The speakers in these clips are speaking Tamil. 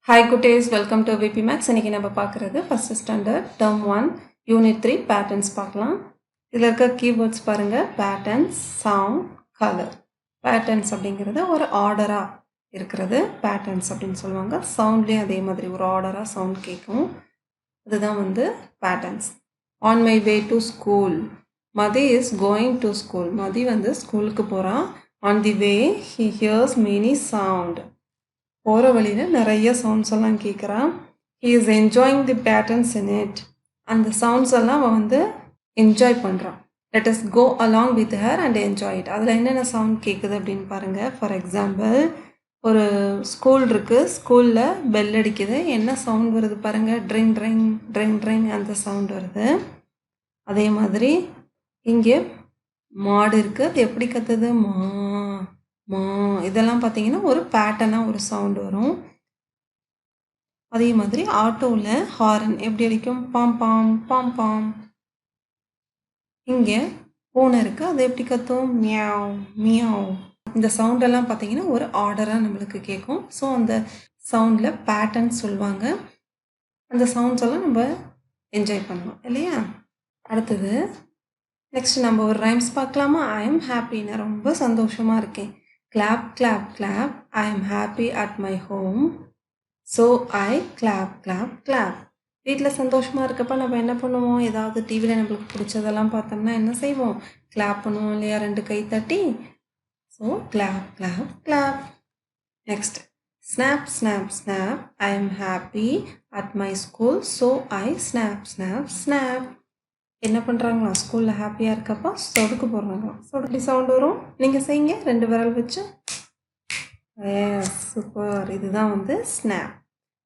Hi குட்டீஸ், வெல்கம் டு விபி மேக்ஸ். இன்றைக்கி நம்ம பார்க்குறது first standard term 1 unit 3 patterns பார்க்கலாம். இதில் இருக்க கீவேர்ட்ஸ் பாருங்கள். Patterns, sound, colour. பேட்டர்ன்ஸ் அப்படிங்கிறது ஒரு ஆர்டராக இருக்கிறது பேட்டர்ன்ஸ் அப்படின்னு சொல்லுவாங்க. சவுண்ட்லேயும் அதே மாதிரி ஒரு ஆர்டராக சவுண்ட் கேட்கும். அதுதான் patterns. On my way to school, Mathi is going to school. Mathi ஸ்கூலுக்கு போகிறான். On the way he hears many sound. போகிற வழியில் நிறைய சவுண்ட்ஸ் எல்லாம் கேட்குறான். He is enjoying the patterns in it. அந்த சவுண்ட்ஸ் எல்லாம் அவன் என்ஜாய் பண்ணுறான். Let us go along with her and enjoy it. அதில் என்னென்ன சவுண்ட் கேட்குது அப்படின்னு பாருங்கள். ஃபார் எக்ஸாம்பிள், ஒரு ஸ்கூல் இருக்குது. ஸ்கூலில் பெல் அடிக்குது. என்ன சவுண்ட் வருது பாருங்கள். ட்ரிங் ட்ரிங் ட்ரிங் ட்ரிங் அந்த சவுண்ட் வருது. அதே மாதிரி இங்கே மாடு இருக்குது. அது எப்படி கத்துது? மா மா. இதெல்லாம் பார்த்தீங்கன்னா ஒரு பேட்டர்னாக ஒரு சவுண்ட் வரும். அதே மாதிரி ஆட்டோவில் ஹாரன் எப்படி அடிக்கும்? பாம் பாம் பாம் பாம். இங்கே பூனை இருக்குது. அது எப்படி கத்தும்? மியாவ் மியாவ். இந்த சவுண்டெல்லாம் பார்த்தீங்கன்னா ஒரு ஆர்டராக நம்மளுக்கு கேட்கும். ஸோ அந்த சவுண்டில் பேட்டர்ன் சொல்லுவாங்க. அந்த சவுண்ட்ஸ் எல்லாம் நம்ம என்ஜாய் பண்ணணும் இல்லையா? அடுத்தது நெக்ஸ்ட் நம்ம ஒரு ரைம்ஸ் பார்க்கலாமா? ஐ எம் ஹாப்பி. நான் ரொம்ப சந்தோஷமாக இருக்கேன். Clap, clap, clap. I am happy at my home. So I clap, clap, clap. வீட்டில் சந்தோஷமாக இருக்கப்போ நம்ம என்ன பண்ணுவோம்? ஏதாவது டிவியில் நம்மளுக்கு பிடிச்சதெல்லாம் பார்த்தோம்னா என்ன செய்வோம்? கிளாப் பண்ணுவோம் இல்லையா? 2 கை தட்டி. So clap, clap, clap. Next, snap, snap, snap. I am happy at my school. So I snap, snap, snap. என்ன பண்ணுறாங்களா? ஸ்கூலில் ஹாப்பியாக இருக்கப்போ சொடுக்கு போடுறாங்களா? சொடுக்கு சவுண்ட் வரும். நீங்கள் செய்யுங்க 2 விரல் வச்சு. சூப்பர். இதுதான் snap.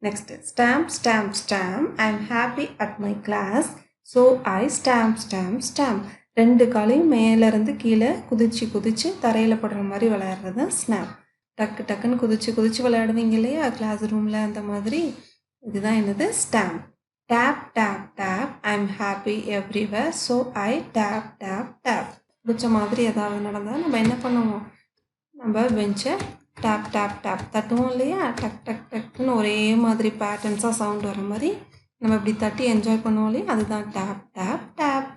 Next, stamp, stamp, stamp. I am happy at my class. So I stamp, stamp, stamp. 2 காலையும் மேலேருந்து கீழே குதிச்சு குதிச்சு தரையில் படுற மாதிரி விளையாடுறது தான் ஸ்னாப். டக்கு டக்குன்னு குதிச்சு குதிச்சு விளையாடுவீங்க இல்லையா கிளாஸ் ரூமில்? அந்த மாதிரி இதுதான் என்னது? Stamp. Tap, tap, tap. I'm happy everywhere. So I tap, tap, tap. பிடிச்ச மாதிரி ஏதாவது நடந்தால் நம்ம என்ன பண்ணுவோம்? நம்ம பெஞ்சை டேப் டேப் டேப் தட்டுவோம் இல்லையா? டக் டக் டக்குன்னு ஒரே மாதிரி பேட்டர்ன்ஸாக சவுண்ட் வர மாதிரி நம்ம இப்படி தட்டி என்ஜாய் பண்ணுவோம் இல்லையா? அதுதான் tap tap tap.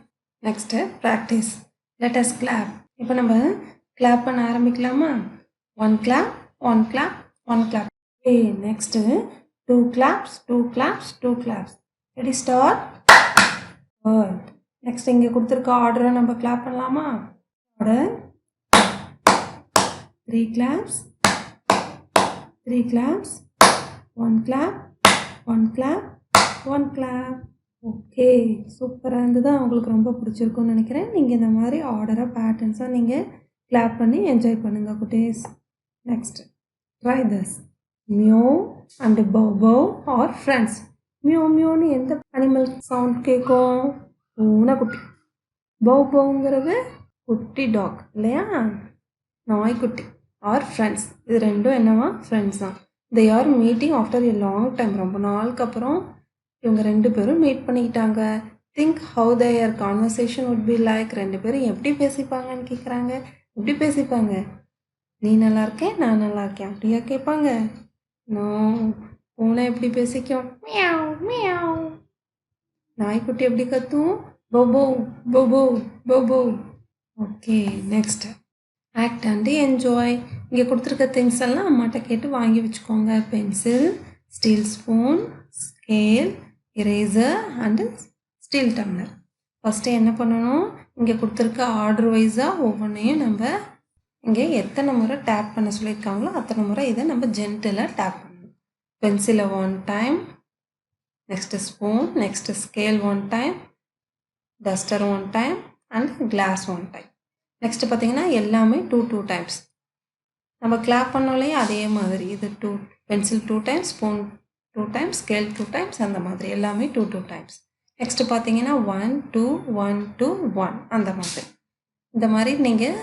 Next practice. Let us clap. இப்போ நம்ம கிளாப் பண்ண ஆரம்பிக்கலாமா? 1 clap, 1 clap, 1 clap. Next 2 claps, 2 claps, 2 claps. Ready, start. Good. Next இங்கே கொடுத்துருக்க ஆர்டரை நம்ம கிளாப் பண்ணலாமா? Order 3 claps, 3 claps, 1 clap, 1 clap, 1 clap. Okay, சூப்பராக இருந்தது. உங்களுக்கு ரொம்ப பிடிச்சிருக்குன்னு நினைக்கிறேன். நீங்கள் இந்த மாதிரி ஆர்டராக பேட்டர்ன்ஸாக நீங்கள் கிளாப் பண்ணி என்ஜாய் பண்ணுங்கள் குட்டீஸ். Next, try this. Meow and bow are friends. Meow மியோன்னு எந்த அனிமல் சவுண்ட் கேட்கும்? பூனைக்குட்டி. பௌ பௌங்கிறது குட்டி டாக் இல்லையா? நாய்க்குட்டி. Are friends. இது ரெண்டும் என்னவா? ஃப்ரெண்ட்ஸ் தான். They are meeting after a long time. ரொம்ப நாளுக்கு அப்புறம் இவங்க 2 பேரும் மீட் பண்ணிக்கிட்டாங்க. Think how their conversation would be like. 2 பேரும் எப்படி பேசிப்பாங்கன்னு கேட்குறாங்க. எப்படி பேசிப்பாங்க? நீ நல்லா இருக்கேன், நான் நல்லா இருக்கேன் அப்படியா கேட்பாங்க? நோ. பூனை எப்படி பேசிக்கும்? Meow meow. நாய்க்குட்டி எப்படி கத்தும்? Bobo Bobo Bobo. Okay, next, act and enjoy. இங்கே கொடுத்துருக்க திங்ஸ் எல்லாம் அம்மாட்ட கேட்டு வாங்கி வச்சுக்கோங்க. Pencil, steel spoon, scale, eraser and steel tumbler. First என்ன பண்ணணும்? இங்கே கொடுத்துருக்க ஆர்டர் வைஸாக ஒவ்வொன்றையும் நம்ம இங்கே எத்தனை முறை டேப் பண்ண சொல்லியிருக்காங்களோ அத்தனை முறை இதை நம்ம ஜென்டிலாக டேப் பண்ணணும். பென்சிலை 1 time, next spoon, next scale 1 time, duster 1 time and glass 1 time. நெக்ஸ்ட்டு பார்த்தீங்கன்னா எல்லாமே 2 times. நம்ம கிளாப் பண்ணோலையே அதே மாதிரி இது 2 pencil 2 times, spoon 2 times, scale 2 times, அந்த மாதிரி எல்லாமே 2 times. நெக்ஸ்ட்டு பார்த்தீங்கன்னா 1 2 1 2 1 அந்த மாதிரி. இந்த மாதிரி நீங்கள்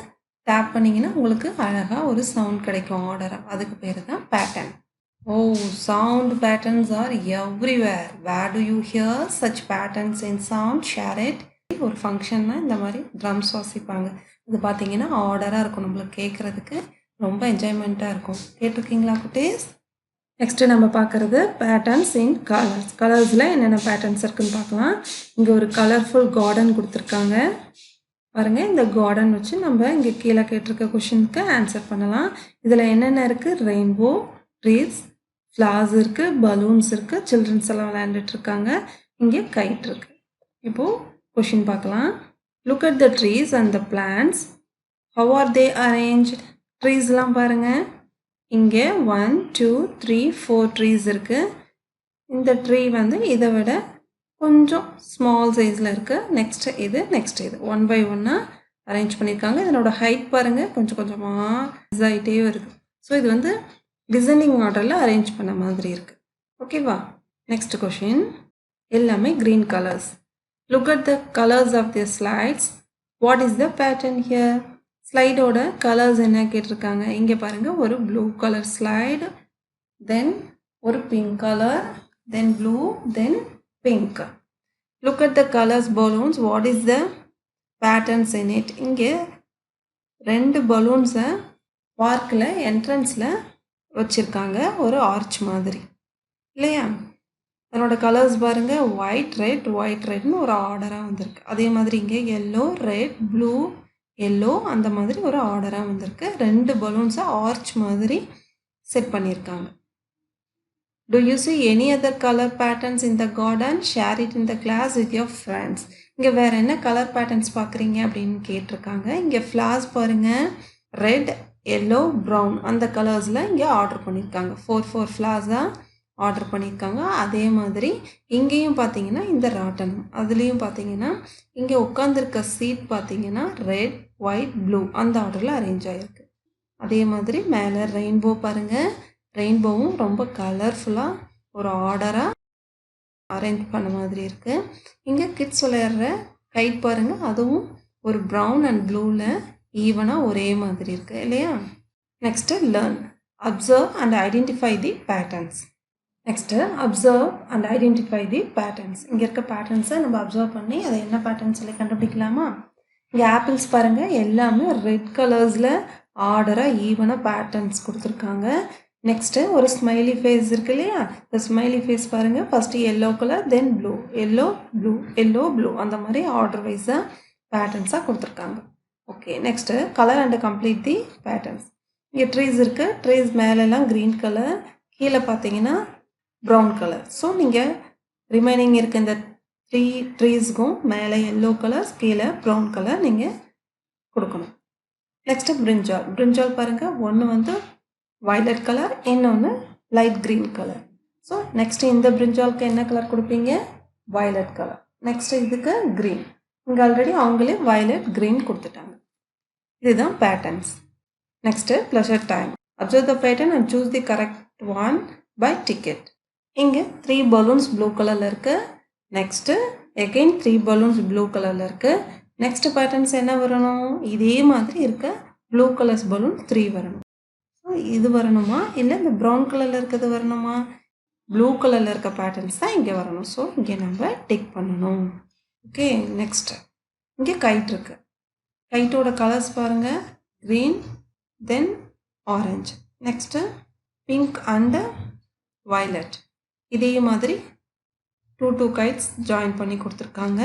டேப் பண்ணிங்கன்னா உங்களுக்கு அழகாக ஒரு சவுண்ட் கிடைக்கும் ஆர்டராக. அதுக்கு பேர் தான் pattern. Oh, sound patterns are everywhere. Where do you hear such patterns in sound? Share it. ஒரு ஃபங்க்ஷன்னா இந்த மாதிரி ட்ரம்ஸ் வாசிப்பாங்க. அது பார்த்தீங்கன்னா ஆர்டராக இருக்கும். நம்மளுக்கு கேட்குறதுக்கு ரொம்ப என்ஜாய்மெண்ட்டாக இருக்கும். கேட்டிருக்கீங்களா குட்டீஸ்? நெக்ஸ்ட்டு நம்ம பார்க்குறது பேட்டர்ன்ஸ் இன் கலர்ஸ். கலர்ஸில் என்னென்ன பேட்டர்ன்ஸ் இருக்குதுன்னு பார்க்கலாம். இங்கே ஒரு கலர்ஃபுல் கார்டன் கொடுத்துருக்காங்க. பாருங்கள், இந்த கார்டன் வச்சு நம்ம இங்கே கீழே கேட்டிருக்க கொஷினுக்கு ஆன்சர் பண்ணலாம். இதில் என்னென்ன இருக்குது? ரெயின்போ, ட்ரீஸ், ஃப்ளார்ஸ் இருக்குது, பலூன்ஸ் இருக்குது, சில்ட்ரன்ஸ் எல்லாம் விளையாண்டுட்ருக்காங்க. இங்கே கைட் இருக்குது. இப்போது கொஷின் பார்க்கலாம். Look at the trees and the plants. How are they arrange? ட்ரீஸ்லாம் பாருங்கள். இங்கே 1 2 3 4 ட்ரீஸ் இருக்குது. இந்த ட்ரீ வந்து இதை விட கொஞ்சம் ஸ்மால் சைஸில் இருக்குது. நெக்ஸ்ட்டு இது 1 by 1 அரேஞ்ச் பண்ணியிருக்காங்க. இதனோட ஹைட் பாருங்கள், கொஞ்சம் கொஞ்சமாக ஆகிட்டே வருது. ஸோ இது வந்து டிசைனிங் ஆர்டரில் அரேஞ்ச் பண்ண மாதிரி இருக்குது. ஓகேவா? Next question. எல்லாமே green colours. Look at the colours of the slides. What is the pattern here? ஸ்லைடோட கலர்ஸ் என்ன கேட்டிருக்காங்க. இங்கே பாருங்கள், ஒரு ப்ளூ கலர் ஸ்லைடு, தென் ஒரு pink colour, then blue, then pink. Look at the colors balloons. What is the patterns in it? இங்கே 2 பலூன்ஸை பார்க்கில் என்ட்ரன்ஸில் வச்சுருக்காங்க, ஒரு ஆர்ச் மாதிரி இல்லையா? அதனோட கலர்ஸ் பாருங்கள், ஒயிட் ரெட்னு ஒரு ஆர்டராக வந்திருக்கு. அதே மாதிரி இங்கே எல்லோ, ரெட், ப்ளூ, எல்லோ, அந்த மாதிரி ஒரு ஆர்டராக வந்திருக்கு. 2 பலூன்ஸை ஆர்ச் மாதிரி செட் பண்ணியிருக்காங்க. Do you see any other color patterns in the garden? Share it in the class with your friends. இங்கே வேறு என்ன கலர் பேட்டர்ன்ஸ் பார்க்குறீங்க அப்படின்னு கேட்டிருக்காங்க. இங்கே ஃப்ளார்ஸ் பாருங்கள், ரெட், எல்லோ, ப்ரௌன் அந்த கலர்ஸில் இங்கே ஆர்டர் பண்ணியிருக்காங்க. 4 ஃப்ளார்ஸாக ஆர்டர் பண்ணியிருக்காங்க. அதே மாதிரி இங்கேயும் பார்த்தீங்கன்னா இந்த ராட்டனம், அதுலேயும் பார்த்தீங்கன்னா இங்கே உட்காந்துருக்க சீட் பார்த்தீங்கன்னா ரெட், ஒயிட், ப்ளூ அந்த ஆர்டரில் அரேஞ்ச் ஆகிருக்கு. அதே மாதிரி மேலே ரெயின்போ பாருங்கள், ரெயின்போவும் ரொம்ப கலர்ஃபுல்லாக ஒரு ஆர்டராக அரேஞ்ச் பண்ண மாதிரி இருக்குது. இங்கே கிட்ஸ் விளையாடுற கைட் பாருங்கள், அதுவும் ஒரு ப்ரௌன் அண்ட் ப்ளூவில் ஈவனாக ஒரே மாதிரி இருக்குது இல்லையா? Next learn. Observe and identify the patterns. Next observe and identify the patterns. இங்கே இருக்க பேட்டர்ன்ஸை நம்ம அப்சர்வ் பண்ணி அதை என்ன பேட்டர்ன்ஸ் சொல்லி கண்டுபிடிக்கலாமா? இங்கே ஆப்பிள்ஸ் பாருங்கள், எல்லாமே ரெட் கலர்ஸில் ஆர்டராக ஈவனாக பேட்டர்ன்ஸ் கொடுத்துருக்காங்க. நெக்ஸ்ட்டு ஒரு ஸ்மைலி ஃபேஸ் இருக்குது இல்லையா? இந்த ஸ்மைலி ஃபேஸ் பாருங்கள், ஃபஸ்ட்டு எல்லோ கலர், தென் blue, yellow blue, yellow blue அந்த மாதிரி ஆர்டர் வைஸாக பேட்டர்ன்ஸாக கொடுத்துருக்காங்க. Okay, next colour and complete the patterns. இங்கே ட்ரீஸ் இருக்குது, ட்ரீஸ் மேலெல்லாம் க்ரீன் கலர், கீழே பார்த்தீங்கன்னா ப்ரௌன் கலர். ஸோ நீங்கள் ரிமைனிங் இருக்க இந்த 3 ட்ரீஸ்க்கும் மேலே எல்லோ கலர்ஸ், கீழே ப்ரௌன் கலர் நீங்கள் கொடுக்கணும். நெக்ஸ்ட்டு பிரிஞ்சால் பாருங்கள், ஒன்று வந்து violet கலர், இன்னொன்று light green colour. So next இந்த பிரிஞ்சாலுக்கு என்ன கலர் கொடுப்பீங்க? violet colour. நெக்ஸ்ட்டு இதுக்கு க்ரீன். இங்கே ஆல்ரெடி அவங்களே violet க்ரீன் கொடுத்துட்டாங்க. இதுதான் patterns. Next pleasure time. Observe the pattern and choose the correct one by ticket. இங்கே 3 பலூன்ஸ் ப்ளூ கலரில் இருக்குது. நெக்ஸ்ட்டு எகெயின் 3 பலூன்ஸ் ப்ளூ கலரில் இருக்குது. நெக்ஸ்ட்டு பேட்டர்ன்ஸ் என்ன வரணும்? இதே மாதிரி இருக்க ப்ளூ கலர்ஸ் பலூன் 3 வரணும். இது வரணுமா, இல்லை இந்த ப்ரௌன் கலரில் இருக்கிறது வரணுமா? ப்ளூ கலரில் இருக்க பேட்டர்ன்ஸ் தான் இங்கே வரணும். ஸோ இங்கே நம்ம டிக் பண்ணணும். ஓகே, நெக்ஸ்ட்டு இங்கே கைட் இருக்குது. கைட்டோட கலர்ஸ் பாருங்கள், green, then orange, next pink and violet. இதே மாதிரி 2 கைட்ஸ் ஜாயின் பண்ணி கொடுத்துருக்காங்க.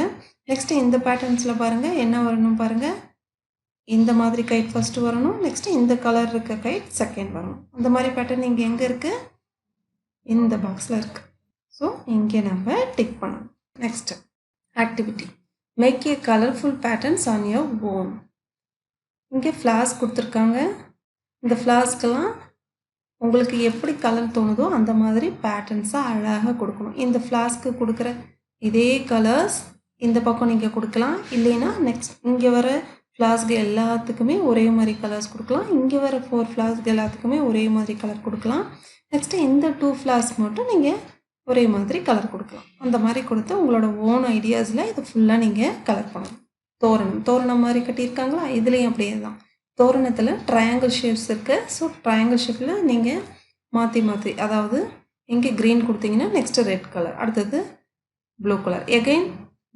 நெக்ஸ்ட்டு இந்த பேட்டர்ன்ஸில் பாருங்கள் என்ன வரணும் பாருங்கள். இந்த மாதிரி கைட் ஃபஸ்ட்டு வரணும், நெக்ஸ்ட்டு இந்த கலர் இருக்க கைட் செகண்ட் வரணும். அந்த மாதிரி பேட்டர்ன் இங்கே எங்கே இருக்குது? இந்த பாக்ஸில் இருக்குது. ஸோ இங்கே நம்ம டிக் பண்ணணும். Next activity. Make a colourful patterns on your own. இங்கே ஃப்ளார்ஸ் கொடுத்துருக்காங்க. இந்த ஃப்ளார்ஸ்க்கெல்லாம் உங்களுக்கு எப்படி கலர் தோணுதோ அந்த மாதிரி பேட்டர்ன்ஸாக அழகாக கொடுக்கணும். இந்த ஃப்ளார்ஸ்க்கு கொடுக்குற இதே கலர்ஸ் இந்த பக்கம் நீங்கள் கொடுக்கலாம். இல்லைன்னா நெக்ஸ்ட் இங்கே வர ஃப்ளார்ஸ்க்கு எல்லாத்துக்குமே ஒரே மாதிரி கலர்ஸ் கொடுக்கலாம். இங்கே வர 4 ஃப்ளார்ஸ்க்கு எல்லாத்துக்குமே ஒரே மாதிரி கலர் கொடுக்கலாம். நெக்ஸ்ட்டு இந்த 2 ஃப்ளார்ஸ்க்கு மட்டும் நீங்கள் ஒரே மாதிரி கலர் கொடுக்கலாம். அந்த மாதிரி கொடுத்து உங்களோட ஓன் ஐடியாஸில் இது ஃபுல்லாக நீங்கள் கலர் பண்ணணும். தோரணம் மாதிரி கட்டியிருக்காங்களா, இதுலேயும் அப்படியே தான். தோரணத்தில் ட்ரையாங்கிள் ஷேப்ஸ் இருக்குது. ஸோ ட்ரையாங்கிள் ஷேப்பில் நீங்கள் மாற்றி அதாவது இங்கே க்ரீன் கொடுத்தீங்கன்னா நெக்ஸ்ட்டு ரெட் கலர், அடுத்தது blue colour, again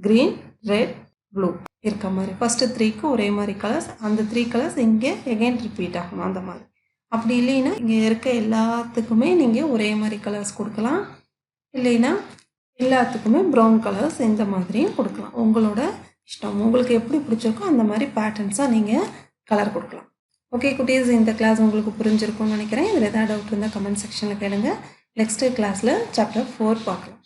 green, red, blue இருக்க மாதிரி ஃபஸ்ட்டு 3க்கு ஒரே மாதிரி கலர்ஸ், அந்த 3 கலர்ஸ் இங்கே எகெயின் ரிப்பீட் ஆகணும். அந்த மாதிரி அப்படி இல்லைன்னா இங்கே இருக்க எல்லாத்துக்குமே நீங்கள் ஒரே மாதிரி கலர்ஸ் கொடுக்கலாம். இல்லைன்னா எல்லாத்துக்குமே ப்ரௌன் கலர்ஸ் இந்த மாதிரியும் கொடுக்கலாம். உங்களோட இஷ்டம். உங்களுக்கு எப்படி பிடிச்சிருக்கோ அந்த மாதிரி பேட்டர்ன்ஸாக நீங்கள் கலர் கொடுக்கலாம். ஓகே குட்டீஸ், இந்த கிளாஸ் உங்களுக்கு புரிஞ்சிருக்கும்னு நினைக்கிறேன். இதில் ஏதாவது டவுட் இருந்தால் கமெண்ட் செக்ஷனில் கேளுங்க. நெக்ஸ்ட்டு கிளாஸில் சாப்டர் 4 பார்க்கலாம்.